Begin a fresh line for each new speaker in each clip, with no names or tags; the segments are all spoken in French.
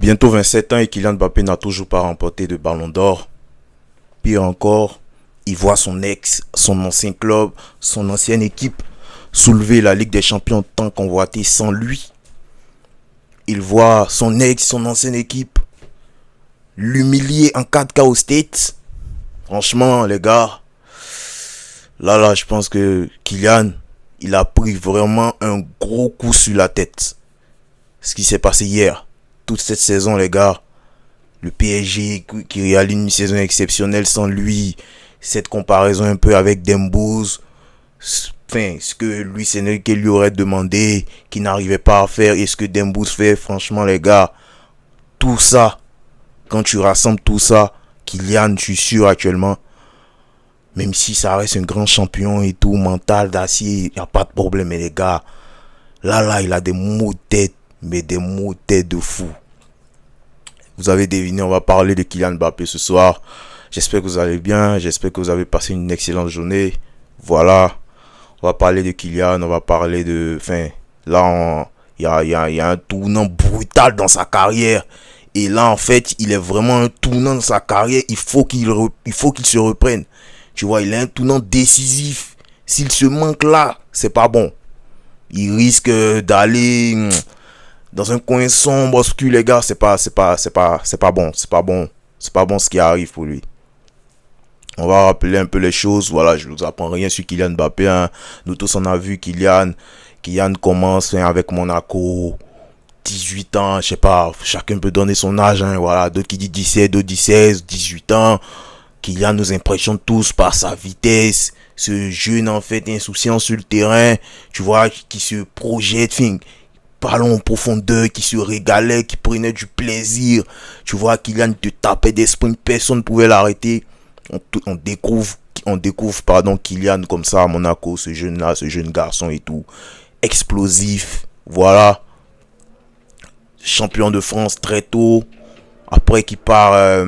Bientôt 27 ans et Kylian Mbappé n'a toujours pas remporté de ballon d'or. Pire encore, il voit son ex, son ancien club, son ancienne équipe soulever la Ligue des Champions tant convoitée sans lui. Il voit son ex, son ancienne équipe l'humilier en 4K aux States. Franchement, les gars, là, je pense que Kylian, il a pris vraiment un gros coup sur la tête. Ce qui s'est passé hier, toute cette saison, les gars, le PSG qui réalise une saison exceptionnelle sans lui, cette comparaison un peu avec Dembouz, enfin, ce que Luis Enrique lui aurait demandé, qu'il n'arrivait pas à faire, et ce que Dembouz fait, franchement, les gars, tout ça, quand tu rassembles tout ça, Kylian, je suis sûr actuellement, même si ça reste un grand champion et tout, mental d'acier, il n'y a pas de problème, mais les gars, là, il a des maux de tête, mais des maux de tête de fou. Vous avez deviné, on va parler de Kylian Mbappé ce soir. J'espère que vous allez bien, j'espère que vous avez passé une excellente journée. Voilà, on va parler de Kylian, on va parler de... Enfin, là, il y a un tournant brutal dans sa carrière. Et là, en fait, il est vraiment un tournant dans sa carrière. Il faut qu'il se reprenne. Tu vois, il est un tournant décisif. S'il se manque là, c'est pas bon. Il risque d'aller dans un coin sombre, obscur, les gars. C'est pas bon. C'est pas bon ce qui arrive pour lui. On va rappeler un peu les choses. Voilà, je ne vous apprends rien sur Kylian Mbappé. Hein. Nous tous, on a vu Kylian. Kylian commence avec Monaco. 18 ans, je sais pas, chacun peut donner son âge, hein, voilà, d'autres qui disent 17, d'autres disent 16, 18 ans. Kylian nous impressionne tous par sa vitesse, ce jeune en fait insouciant sur le terrain, tu vois, qui se projette, ballon en profondeur, qui se régalait, qui prenait du plaisir. Tu vois, Kylian te tapait des sprints, personne ne pouvait l'arrêter. On découvre Kylian comme ça à Monaco, ce jeune-là, ce jeune garçon et tout, explosif, voilà. Champion de France très tôt. Après qu'il part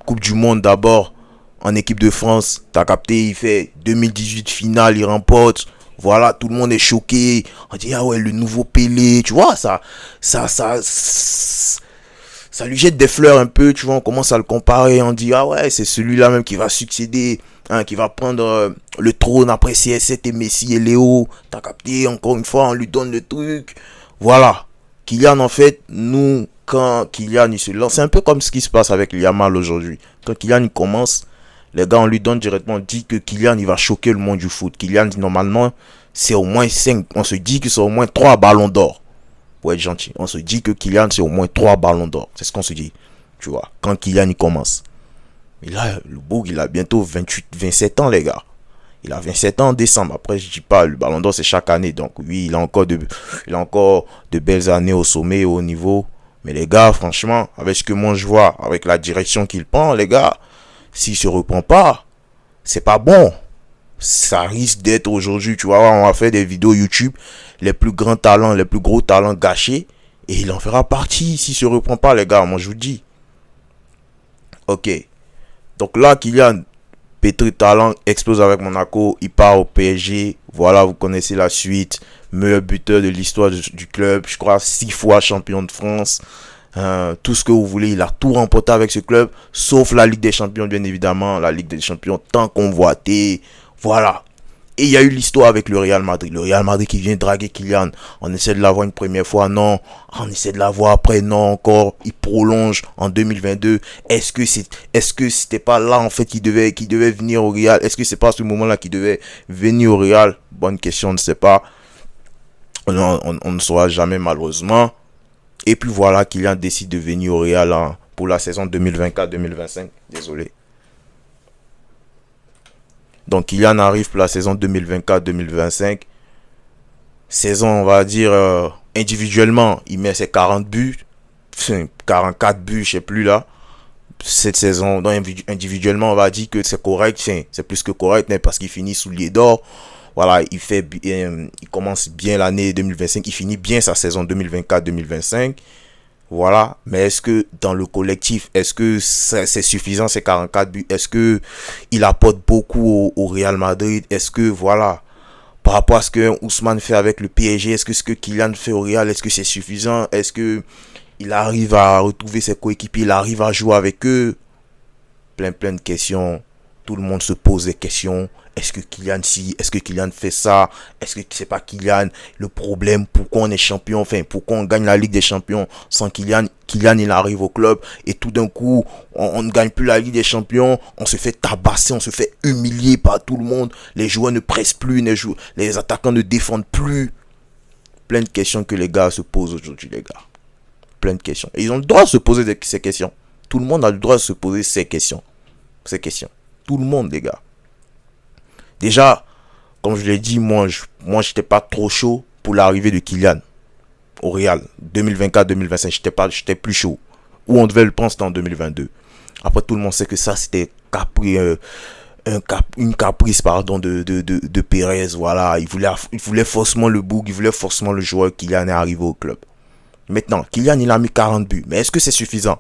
Coupe du Monde d'abord en équipe de France. T'as capté, il fait 2018 finale, il remporte. Voilà, tout le monde est choqué. On dit, ah ouais, le nouveau Pelé. Tu vois, ça lui jette des fleurs un peu. Tu vois, on commence à le comparer. On dit, ah ouais, c'est celui-là même qui va succéder. Hein, qui va prendre le trône après CR7 et Messi et Léo. T'as capté, encore une fois, on lui donne le truc. Voilà. Kylian, en fait, quand Kylian il se lance, c'est un peu comme ce qui se passe avec Yamal aujourd'hui. Quand Kylian il commence, les gars, on lui donne directement, on dit que Kylian il va choquer le monde du foot. Kylian, normalement, c'est au moins 5. On se dit que c'est au moins 3 ballons d'or. Pour être gentil. On se dit que Kylian, c'est au moins 3 ballons d'or. C'est ce qu'on se dit. Tu vois, quand Kylian il commence. Et là, le Bourg, il a bientôt 27 ans, les gars. Il a 27 ans en décembre. Après, je dis pas, le ballon d'or, c'est chaque année. Donc, oui, il a encore de belles années au sommet, au haut niveau. Mais les gars, franchement, avec ce que moi je vois, avec la direction qu'il prend, les gars, s'il se reprend pas, c'est pas bon. Ça risque d'être aujourd'hui, tu vois, on va faire des vidéos YouTube, les plus grands talents, les plus gros talents gâchés. Et il en fera partie s'il se reprend pas, les gars. Moi, je vous dis. Ok. Donc là, Kylian, pétri de talent, explose avec Monaco, il part au PSG, voilà, vous connaissez la suite, meilleur buteur de l'histoire du club, je crois 6 fois champion de France, tout ce que vous voulez, il a tout remporté avec ce club, sauf la Ligue des Champions, bien évidemment, la Ligue des Champions tant convoitée, voilà. Et il y a eu l'histoire avec le Real Madrid. Le Real Madrid qui vient draguer Kylian. On essaie de l'avoir une première fois, non. On essaie de l'avoir après, non encore. Il prolonge en 2022. Est-ce que c'était pas là en fait qu'il devait venir au Real? Est-ce que c'est pas à ce moment-là qu'il devait venir au Real? Bonne question, on ne sait pas. On ne saura jamais malheureusement. Et puis voilà, Kylian décide de venir au Real pour la saison 2024-2025. Désolé. Donc Kylian arrive pour la saison 2024-2025. Saison, on va dire, individuellement, il met ses 40 buts. 44 buts, je sais plus là. Cette saison, donc individuellement, on va dire que c'est correct. C'est plus que correct, mais parce qu'il finit soulier d'or. Voilà, il commence bien l'année 2025. Il finit bien sa saison 2024-2025. Voilà, mais est-ce que dans le collectif, est-ce que c'est suffisant ces 44 buts? Est-ce que il apporte beaucoup au Real Madrid? Est-ce que voilà, par rapport à ce que Ousmane fait avec le PSG, est-ce que ce que Kylian fait au Real, est-ce que c'est suffisant? Est-ce que Il arrive à retrouver ses coéquipiers, il arrive à jouer avec eux. Plein de questions. Tout le monde se pose des questions. Est-ce que Kylian si, est-ce que Kylian fait ça, est-ce que c'est pas Kylian le problème, pourquoi on est champion, enfin pourquoi on gagne la Ligue des Champions sans Kylian. Kylian il arrive au club et tout d'un coup on ne gagne plus la Ligue des Champions, on se fait tabasser, on se fait humilier par tout le monde, les joueurs ne pressent plus, les attaquants ne défendent plus. Plein de questions que les gars se posent aujourd'hui, les gars. Plein de questions. Et ils ont le droit de se poser ces questions. Tout le monde a le droit de se poser ces questions. Tout le monde, les gars. Déjà, comme je l'ai dit, moi j'étais pas trop chaud pour l'arrivée de Kylian au Real. 2024-2025, j'étais plus chaud. Où on devait le penser en 2022. Après, tout le monde sait que ça, c'était une caprice de Pérez. Voilà, il voulait forcément le bouc, il voulait forcément le joueur. Kylian est arrivé au club. Maintenant, Kylian, il a mis 40 buts. Mais est-ce que c'est suffisant?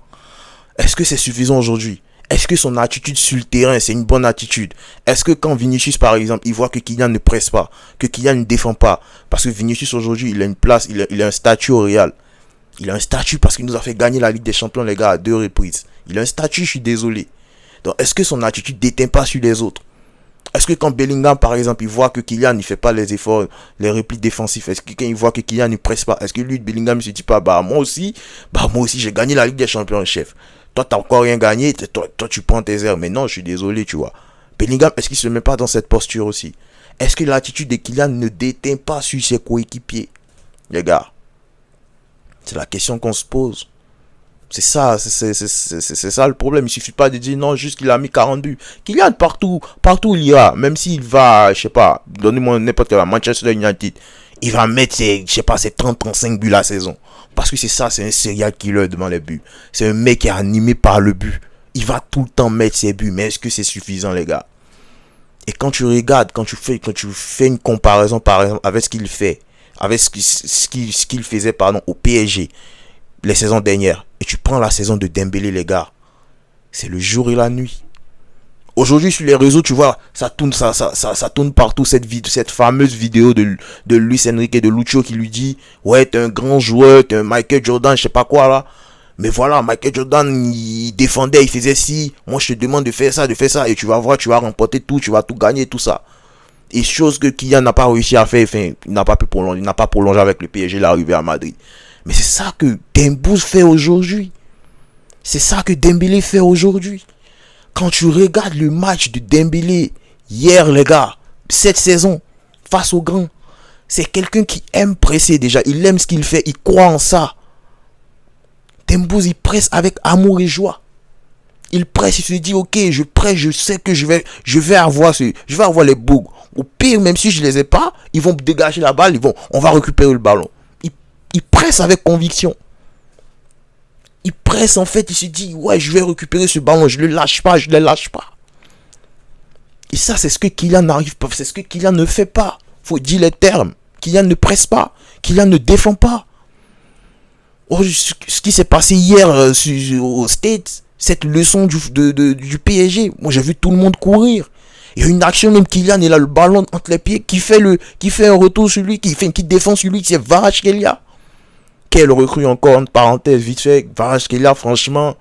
Est-ce que c'est suffisant aujourd'hui? Est-ce que son attitude sur le terrain, c'est une bonne attitude? Est-ce que quand Vinicius, par exemple, il voit que Kylian ne presse pas, que Kylian ne défend pas, parce que Vinicius, aujourd'hui, il a une place, il a un statut au Real. Il a un statut parce qu'il nous a fait gagner la Ligue des Champions, les gars, à 2 reprises. Il a un statut, je suis désolé. Donc, est-ce que son attitude ne déteint pas sur les autres? Est-ce que quand Bellingham, par exemple, il voit que Kylian ne fait pas les efforts, les replis défensifs, est-ce que quand il voit que Kylian ne presse pas, est-ce que lui, Bellingham, ne se dit pas, moi aussi, j'ai gagné la Ligue des Champions, chef. Toi, t'as encore rien gagné, toi, tu prends tes airs. Mais non, je suis désolé, tu vois. Bellingham, est-ce qu'il se met pas dans cette posture aussi? Est-ce que l'attitude de Kylian ne déteint pas sur ses coéquipiers? Les gars, c'est la question qu'on se pose. C'est ça le problème. Il suffit pas de dire non, juste qu'il a mis 40 buts. Kylian, partout où il ira, même s'il va, je sais pas, donnez-moi n'importe quel, Manchester United, il va mettre ses 30-35 buts la saison. Parce que c'est ça, c'est un serial killer devant les buts. C'est un mec qui est animé par le but. Il va tout le temps mettre ses buts. Mais est-ce que c'est suffisant, les gars? Et quand tu regardes, quand tu fais une comparaison, par exemple, avec ce qu'il fait, avec ce qu'il faisait, au PSG, les saisons dernières, et tu prends la saison de Dembélé, les gars, c'est le jour et la nuit. Aujourd'hui sur les réseaux, tu vois, ça tourne partout cette fameuse vidéo de Luis Enrique et de Lucho qui lui dit ouais, t'es un grand joueur, t'es un Michael Jordan, je sais pas quoi là. Mais voilà, Michael Jordan, il défendait, il faisait ci. Moi, je te demande de faire ça, et tu vas voir, tu vas remporter tout, tu vas tout gagner, tout ça. Et chose que Kylian n'a pas réussi à faire, enfin, il n'a pas prolongé avec le PSG, il est arrivé à Madrid. Mais c'est ça que Dembouz fait aujourd'hui. C'est ça que Dembélé fait aujourd'hui. Quand tu regardes le match de Dembélé hier, les gars, cette saison, face aux grands, c'est quelqu'un qui aime presser déjà. Il aime ce qu'il fait, il croit en ça. Dembouz, il presse avec amour et joie. Il presse, il se dit, ok, je presse, je sais que je vais avoir les bugs. Au pire, même si je les ai pas, ils vont dégager la balle, on va récupérer le ballon. Il presse avec conviction. Il presse en fait, il se dit, ouais, je vais récupérer ce ballon, je ne le lâche pas. Et ça, c'est ce que Kylian n'arrive pas, c'est ce que Kylian ne fait pas. Faut dire les termes. Kylian ne presse pas, Kylian ne défend pas. Oh, ce qui s'est passé hier au States, cette leçon du PSG, moi j'ai vu tout le monde courir. Il y a une action, même Kylian, il a le ballon entre les pieds, qui fait un retour sur lui, qui défend sur lui, c'est Kvaratskhelia. Quel recrue encore, une parenthèse vite fait, Kvaratskhelia, franchement,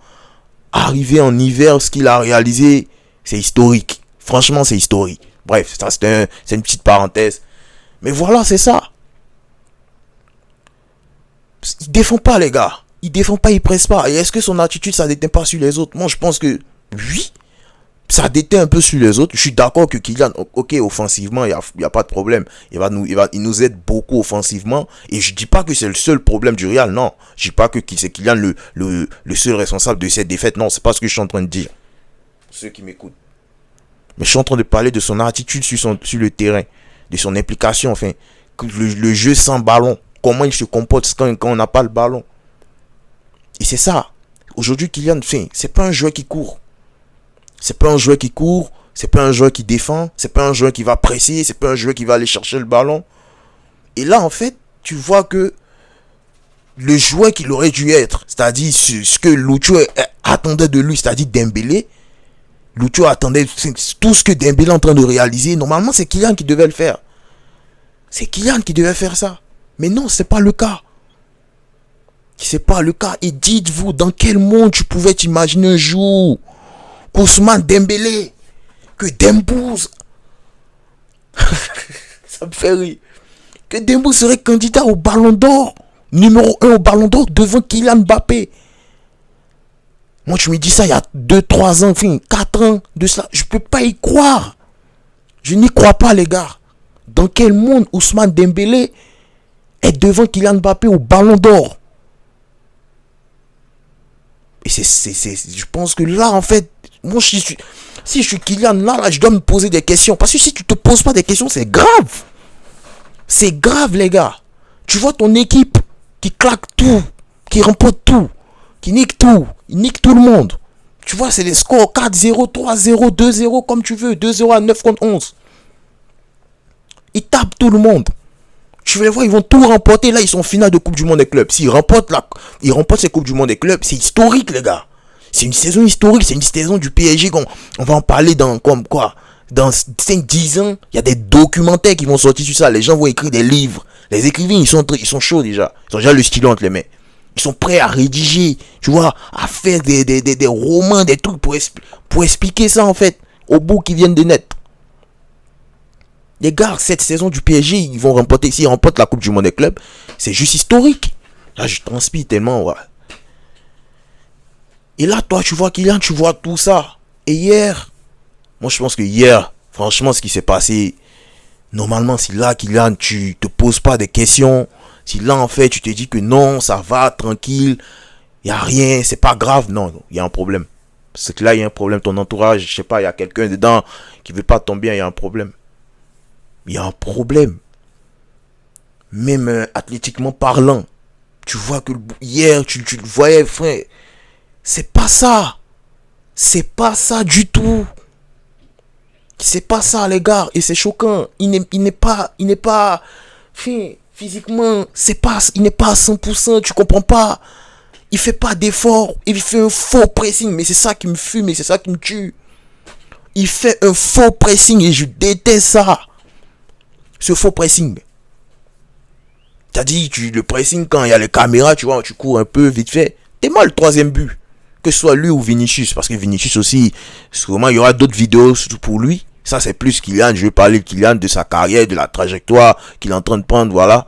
arrivé en hiver, ce qu'il a réalisé, c'est historique. Franchement, c'est historique. Bref, ça c'est une petite parenthèse. Mais voilà, c'est ça. Il défend pas, les gars. Il défend pas, il presse pas. Et est-ce que son attitude, ça déteint pas sur les autres? Moi, je pense que oui. Ça déteint un peu sur les autres. Je suis d'accord que Kylian, ok, offensivement, il y a pas de problème. Il nous aide beaucoup offensivement. Et je dis pas que c'est le seul problème du Real, non. Je dis pas que c'est Kylian le seul responsable de cette défaite. Non, c'est pas ce que je suis en train de dire. Ceux qui m'écoutent. Mais je suis en train de parler de son attitude sur le terrain. De son implication, enfin. Le jeu sans ballon. Comment il se comporte quand on n'a pas le ballon. Et c'est ça. Aujourd'hui, Kylian, c'est pas un joueur qui court. C'est pas un joueur qui court, c'est pas un joueur qui défend, c'est pas un joueur qui va presser, c'est pas un joueur qui va aller chercher le ballon. Et là, en fait, tu vois que le joueur qu'il aurait dû être, c'est-à-dire ce que Lucho attendait de lui, c'est-à-dire Dembélé, Lucho attendait tout ce que Dembélé est en train de réaliser. Normalement, c'est Kylian qui devait le faire. C'est Kylian qui devait faire ça. Mais non, c'est pas le cas. C'est pas le cas. Et dites-vous, dans quel monde tu pouvais t'imaginer un jour qu'Ousmane Dembélé, que Dembouz, ça me fait rire, que Dembouz serait candidat au Ballon d'Or, numéro 1 au Ballon d'Or devant Kylian Mbappé. Moi, tu me dis ça il y a 2-3 ans, enfin 4 ans de cela. Je peux pas y croire. Je n'y crois pas, les gars. Dans quel monde Ousmane Dembélé est devant Kylian Mbappé au Ballon d'Or? Et je pense que là, en fait, moi, si je suis Kylian, là, je dois me poser des questions. Parce que si tu te poses pas des questions, c'est grave. C'est grave, les gars. Tu vois ton équipe qui claque tout, qui remporte tout, qui nique tout. Il nique tout le monde. Tu vois, c'est les scores 4-0, 3-0, 2-0, comme tu veux. 2-0 à 9 contre 11. Ils tapent tout le monde. Tu vas les voir, ils vont tout remporter. Là, ils sont en finale de Coupe du Monde des clubs. S'ils remportent ces Coupes du Monde des clubs, c'est historique, les gars. C'est une saison historique. C'est une saison du PSG. On va en parler dans 5-10 ans. Il y a des documentaires qui vont sortir sur ça. Les gens vont écrire des livres. Les écrivains, ils sont chauds déjà. Ils ont déjà le stylo entre les mains. Ils sont prêts à rédiger, tu vois, à faire des romans, des trucs pour expliquer ça, en fait, au bout qui viennent de naître. Les gars, cette saison du PSG, ils vont remporter. S'ils remportent la Coupe du Monde des clubs, c'est juste historique. Là, je transpire tellement, ouais. Et là, toi, tu vois Kylian, tu vois tout ça. Et hier, moi, je pense que hier, franchement, ce qui s'est passé, normalement, si là, Kylian, tu te poses pas des questions, si là, en fait, tu te dis que non, ça va, tranquille, il n'y a rien, c'est pas grave, non, il y a un problème. C'est que là, il y a un problème, ton entourage, je sais pas, il y a quelqu'un dedans qui veut pas tomber, il y a un problème. Il y a un problème. Même athlétiquement parlant. Tu vois que hier, tu le voyais, frère. C'est pas ça. C'est pas ça du tout. C'est pas ça, les gars. Et c'est choquant. Il n'est pas physiquement, il n'est pas à 100%. Tu comprends pas. Il fait pas d'effort. Il fait un faux pressing. Mais c'est ça qui me fume et c'est ça qui me tue. Il fait un faux pressing et je déteste ça. Ce faux pressing. T'as dit, le pressing, quand il y a les caméras, tu vois, tu cours un peu vite fait. T'es mal le troisième but. Que ce soit lui ou Vinicius. Parce que Vinicius aussi, sûrement, il y aura d'autres vidéos surtout pour lui. Ça, c'est plus Kylian. Je vais parler de Kylian, de sa carrière, de la trajectoire qu'il est en train de prendre, voilà.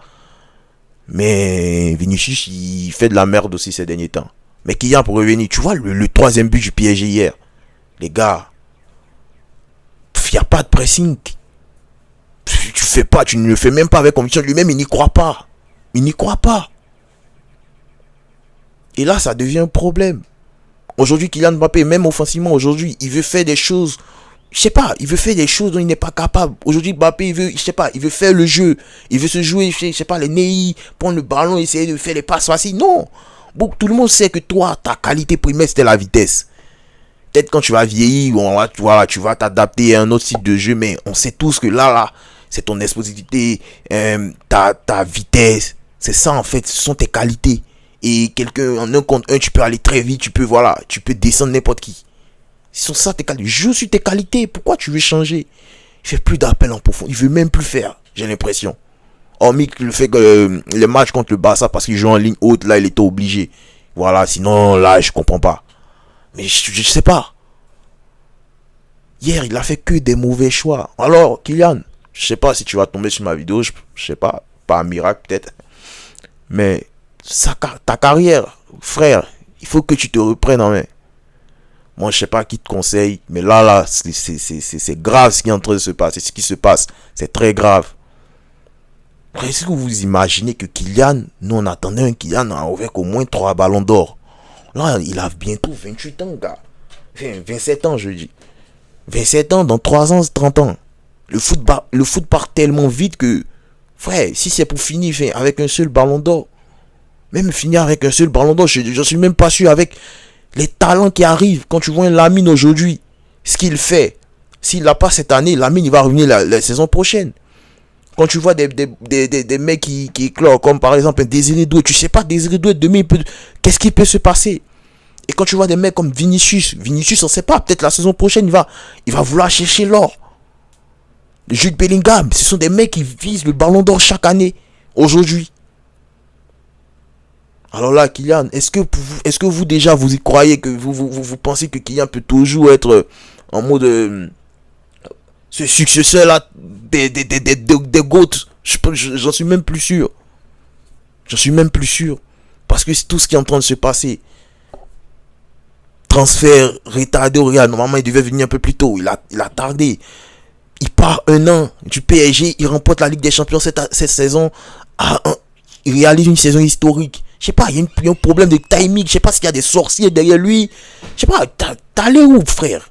Mais Vinicius, il fait de la merde aussi ces derniers temps. Mais Kylian, pour revenir, tu vois, le troisième but du PSG hier. Les gars, il n'y a pas de pressing. Tu ne le fais même pas avec conviction. Lui-même, il n'y croit pas. Il n'y croit pas. Et là, ça devient un problème. Aujourd'hui, Kylian Mbappé, même offensivement, aujourd'hui, il veut faire des choses. Je sais pas, il veut faire des choses dont il n'est pas capable. Aujourd'hui, Mbappé, il veut faire le jeu. Il veut se jouer, je sais pas, les nez, prendre le ballon, essayer de faire les passes faciles. Non. Bon, tout le monde sait que toi, ta qualité primaire, c'était la vitesse. Peut-être quand tu vas vieillir, voilà, tu vas t'adapter à un autre type de jeu, mais on sait tous que là, c'est ton explosivité, ta vitesse. C'est ça, en fait, ce sont tes qualités. Et quelqu'un, en 1 contre 1, tu peux aller très vite, tu peux descendre n'importe qui. Ce sont ça tes qualités. Joue sur tes qualités. Pourquoi tu veux changer? Il fait plus d'appel en profond. Il veut même plus faire, j'ai l'impression. Hormis le fait que les matchs contre le Barça, parce qu'il joue en ligne haute, là, il était obligé. Voilà, sinon, là, je comprends pas. Mais je sais pas. Hier, il a fait que des mauvais choix. Alors, Kylian, je sais pas si tu vas tomber sur ma vidéo, je sais pas un miracle peut-être. Mais ta carrière, frère, il faut que tu te reprennes en main. Moi, je sais pas qui te conseille, mais là, c'est grave ce qui est en train de se passer. Ce qui se passe, c'est très grave. Est-ce que vous imaginez que Kylian, nous on attendait un Kylian avec au moins 3 ballons d'or. Là, il a bientôt 28 ans, gars. Enfin, 27 ans, je dis. 27 ans, dans 3 ans, 30 ans. Le foot part tellement vite que, frère, si c'est pour finir avec un seul ballon d'or, même finir avec un seul ballon d'or, je suis même pas sûr avec les talents qui arrivent. Quand tu vois un Lamine aujourd'hui, ce qu'il fait, s'il l'a pas cette année, Lamine il va revenir la saison prochaine. Quand tu vois des mecs qui éclorent, comme par exemple un Désiré Doué, tu sais pas Désiré Doué demain qu'est-ce qui peut se passer. Et quand tu vois des mecs comme Vinicius, on sait pas, peut-être la saison prochaine il va vouloir chercher l'or. Jude Bellingham, ce sont des mecs qui visent le ballon d'or chaque année aujourd'hui. Alors là, Kylian, est-ce que vous déjà vous y croyez, que vous pensez que Kylian peut toujours être en mode ce successeur là des GOAT? J'en suis même plus sûr. J'en suis même plus sûr. Parce que c'est tout ce qui est en train de se passer. Transfert retardé au Real. Normalement, il devait venir un peu plus tôt. Il a tardé. Il part un an du PSG. Il remporte la Ligue des Champions cette saison. Il réalise une saison historique. Je sais pas, il y a un problème de timing. Je sais pas s'il y a des sorciers derrière lui. Je sais pas, t'es allé où, frère?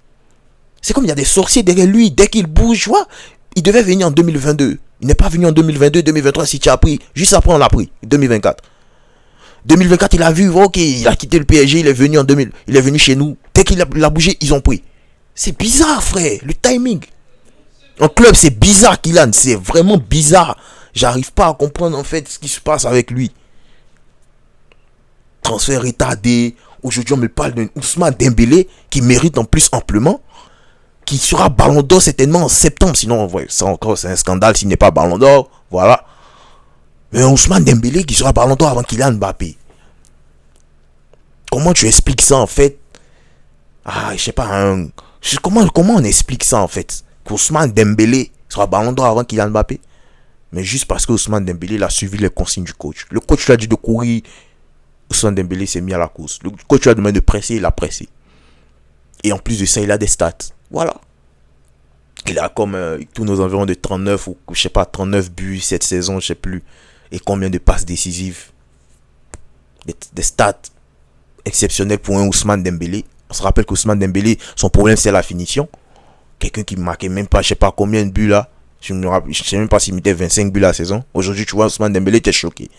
C'est comme il y a des sorciers derrière lui. Dès qu'il bouge, tu vois, il devait venir en 2022. Il n'est pas venu en 2022, 2023 si tu as pris. Juste après, on l'a pris. 2024. 2024, il a vu, ok, il a quitté le PSG, il est venu en 2000. Il est venu chez nous. Dès qu'il a bougé, ils ont pris. C'est bizarre, frère. Le timing. En club, c'est bizarre, Kylian. C'est vraiment bizarre. J'arrive pas à comprendre, en fait, ce qui se passe avec lui. Transfert retardé. Aujourd'hui, on me parle d'un Ousmane Dembélé qui mérite en plus amplement, qui sera Ballon d'Or certainement en septembre. Sinon, ouais, ça encore, c'est un scandale s'il n'est pas Ballon d'Or. Voilà. Mais Ousmane Dembélé qui sera Ballon d'Or avant Kylian Mbappé. Comment tu expliques ça, en fait? Ah, je sais pas. Comment on explique ça, en fait? Qu'Ousmane Dembélé sera Ballon d'Or avant Kylian Mbappé? Mais juste parce que Ousmane Dembélé il a suivi les consignes du coach. Le coach lui a dit de courir. Ousmane Dembélé s'est mis à la course. Le coach lui a demandé de presser, il a pressé. Et en plus de ça, il a des stats. Voilà. Il a comme tous nos environs de 39 ou je sais pas, 39 buts cette saison, je sais plus. Et combien de passes décisives. Des stats exceptionnels pour un Ousmane Dembélé. On se rappelle qu'Ousmane Dembélé, son problème c'est la finition. Quelqu'un qui marquait même pas, je sais pas combien de buts là. Je ne sais même pas s'il mettait 25 buts la saison. Aujourd'hui, tu vois, Ousmane Dembélé, t'es choqué.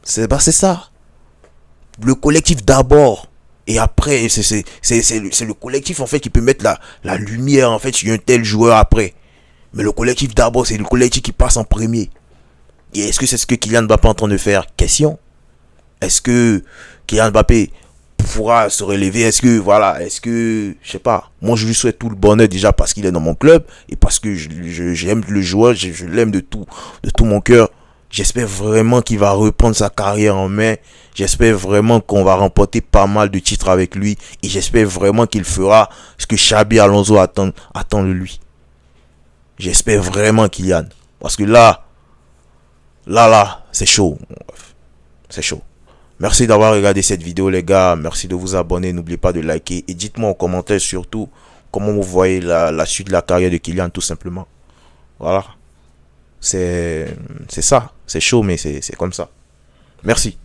C'est ça. Le collectif d'abord. Et après, c'est le collectif en fait qui peut mettre la lumière en fait sur un tel joueur après. Mais le collectif d'abord, c'est le collectif qui passe en premier. Et est-ce que c'est ce que Kylian Mbappé est en train de faire? Question. Est-ce que Kylian Mbappé pourra se relever? Est-ce que, je sais pas, moi je lui souhaite tout le bonheur déjà parce qu'il est dans mon club et parce que j'aime le joueur, je l'aime de tout mon cœur. J'espère vraiment qu'il va reprendre sa carrière en main. J'espère vraiment qu'on va remporter pas mal de titres avec lui. Et j'espère vraiment qu'il fera ce que Xabi Alonso attend de lui. J'espère vraiment, Kylian. Parce que là, c'est chaud. C'est chaud. Merci d'avoir regardé cette vidéo, les gars. Merci de vous abonner. N'oubliez pas de liker. Et dites-moi en commentaire surtout comment vous voyez la suite de la carrière de Kylian, tout simplement. Voilà. C'est ça. C'est chaud, mais c'est comme ça. Merci.